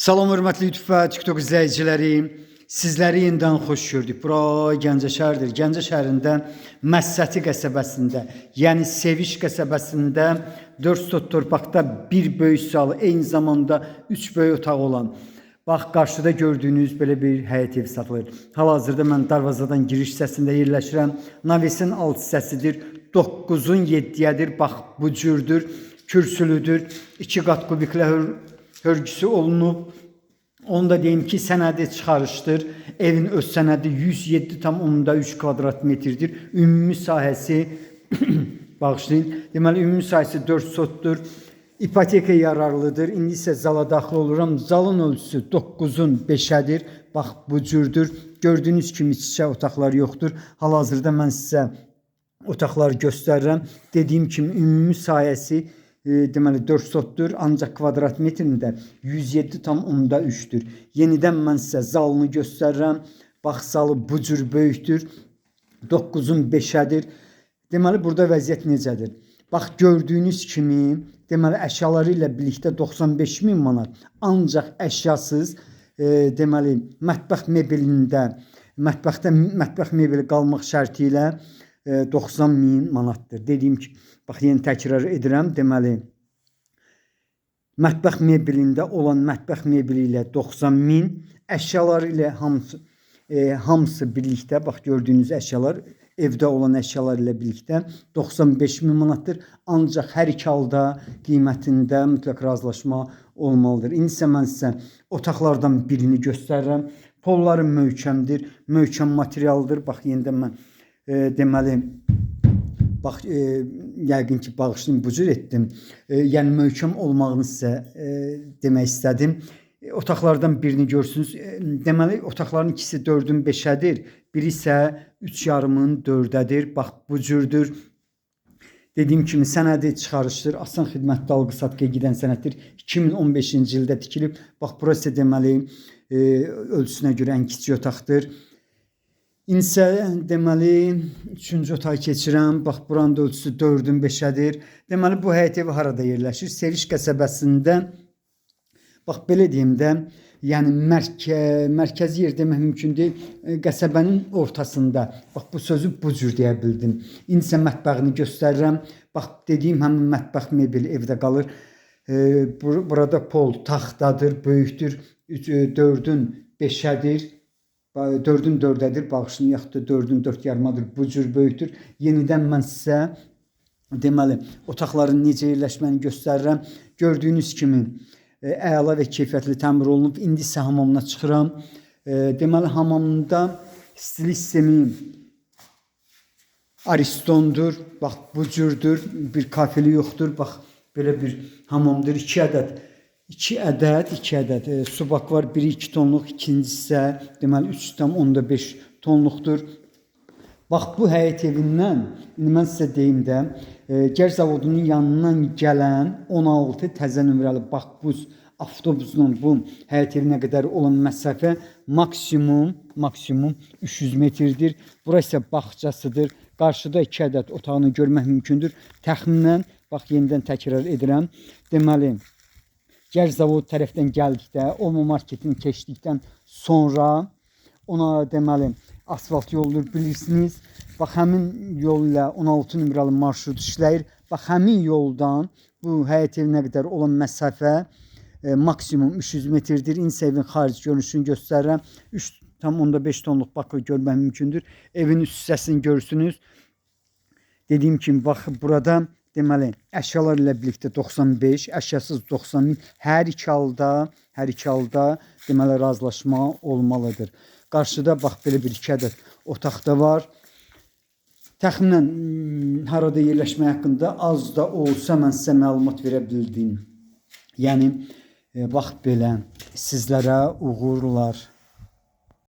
Salam hörmətli YouTube və TikTok izləyiciləri. Sizləri yenidən xoş gördük. Bura Gəncə şəhəridir. Gəncə şəhərində Məssəti qəsəbəsində, yəni Seviş qəsəbəsində 4 sot torpaqda bir böyük salı, eyni zamanda 3 böyük otaq olan. Bax, qarşıda gördüyünüz belə bir həyət evi satılır. Hal-hazırda mən darvazadan giriş hissəsində yerləşirəm. Navesin alt hissəsidir. 9'un 7'yedir. Bax, bu cürdür. Kürsülüdür. 2 qat kubiklə hörgüsü olunub. Onu da deyim ki, sənədi çıxarışdır. Evin öz sənədi 107,3 kvadrat metrdir. Ümumi sahəsi bağışlayın. Deməli, ümumi sahəsi 4 sotdur. İpoteka yararlıdır. İndi isə zala daxil oluram. Zalın ölçüsü 9'un 5'ədir. Bax, bu cürdür. Gördüyünüz kimi çiçək otaqlar yoxdur. Hal-hazırda mən sizə otaqları göstərirəm. Dediyim kimi ümumi sahəsi deməli 4 sotdur, ancaq kvadrat metrində 107,3'dür. Yenidən mən sizə zalını göstərirəm. Bax, zalı bu cür böyükdür. 9'un 5'ədir. Deməli, burada vəziyyət necədir? Bax, gördüyünüz kimi, deməli, əşyaları ilə birlikdə 95.000 manat. Ancaq əşyasız, deməli, mətbəx mebelində, mətbəx mebeli qalmaq şərti ilə 90.000 manatdır. Dediyim ki, bax, yeni təkrar edirəm. Deməli, mətbəx mebelində olan mətbəx mebeli ilə 90.000, əşyaları ilə hamısı birlikdə, bax, gördüyünüz əşyalar, evdə olan əşyalar ilə birlikdə 95.000 manatdır. Ancaq hər iki halda qiymətində mütləq razılaşma olmalıdır. İndi isə mən sizə otaqlardan birini göstərirəm. Polları möhkəmdir, möhkəm materialdır. Bax, yenidən mən deməli, bax, yəqin ki, bağışlayın, bu cür etdim. Yəni, möhkəm olmağını sizə demək istədim. Otaqlardan birini görsünüz. Deməli, otaqların ikisi 4'ün 5'ədir. Biri isə 3,5'ın 4'ədir. Bax, bu cürdür. Dediyim kimi, sənədi çıxarışdır. Asan xidmətli alqı satqıya gedən sənəddir. 2015-ci ildə tikilib. Bax, burası deməli, ölçüsünə görə ən kiçik otaqdır. İnsə, deməli, 3-cü otağı keçirəm. Bax, buranın da ölçüsü 4'ün 5'ədir. Deməli, bu həyət evi harada yerləşir? Seviş qəsəbəsində, bax, belə deyim də, yəni mərkəzi yer demək mümkün deyil. Qəsəbənin ortasında. Bax, bu sözü bu cür deyə bildim. İndi isə mətbəxini göstərirəm. Bax, dediyim həmin mətbəx mebeli evdə qalır. Burada pol taxtadır, böyükdür. 4'ün 5'ədir. 4'ün 4'ədir, bağışını yaxud da 4'ün 4,5'dır, bu cür böyükdür. Yenidən mən sizə, deməli, otaqların necə yerləşməni göstərirəm. Gördüyünüz kimi, əla və keyfiyyətli təmir olunub. İndi isə hamamına çıxıram. Deməli, hamamında stil sistemi Aristondur. Bax, bu cürdür, bir kafeli yoxdur. Bax, belə bir hamamdır. 2 ədəd subak var. Biri 2 tonluq, ikincisi isə deməli 3,5 tonluqdur. Bax, bu həyət evindən, indi mən sizə deyim də, Gər zavodunun yanından gələn 16 təzə nömrəli Bakbuz avtobusla bu həyət evinə qədər olan məsafə maksimum 300 metrdir. Burası isə bağçasıdır. Qarşıda 2 ədəd otağını görmək mümkündür. Təxminən, bax, yenidən təkrar edirəm. Deməli, Gər zavod tərəfdən gəldikdə, Olma marketini keçdikdən sonra ona deməli asfalt yoldur, bilirsiniz. Bax, həmin yol ilə 16 nömrəli marşrut işləyir. Bax, həmin yoldan bu həyət evinə qədər olan məsafə maksimum 300 metrdir. İndi evin xarici görünüşünü göstərirəm. 3,5 tonluq bakır görmək mümkündür. Evin üst hissəsini görürsünüz. Dediyim kimi, bax, burada deməli, əşyalar ilə birlikdə 95, əşyasız 90.000. Hər iki halda deməli, razılaşma olmalıdır. Qarşıda, bax, belə bir 2 ədəd otaq da var. Təxminən harada yerləşmək haqqında az da olsa mən sizə məlumat verə bildim. Yəni, bax, belə sizlərə uğurlar.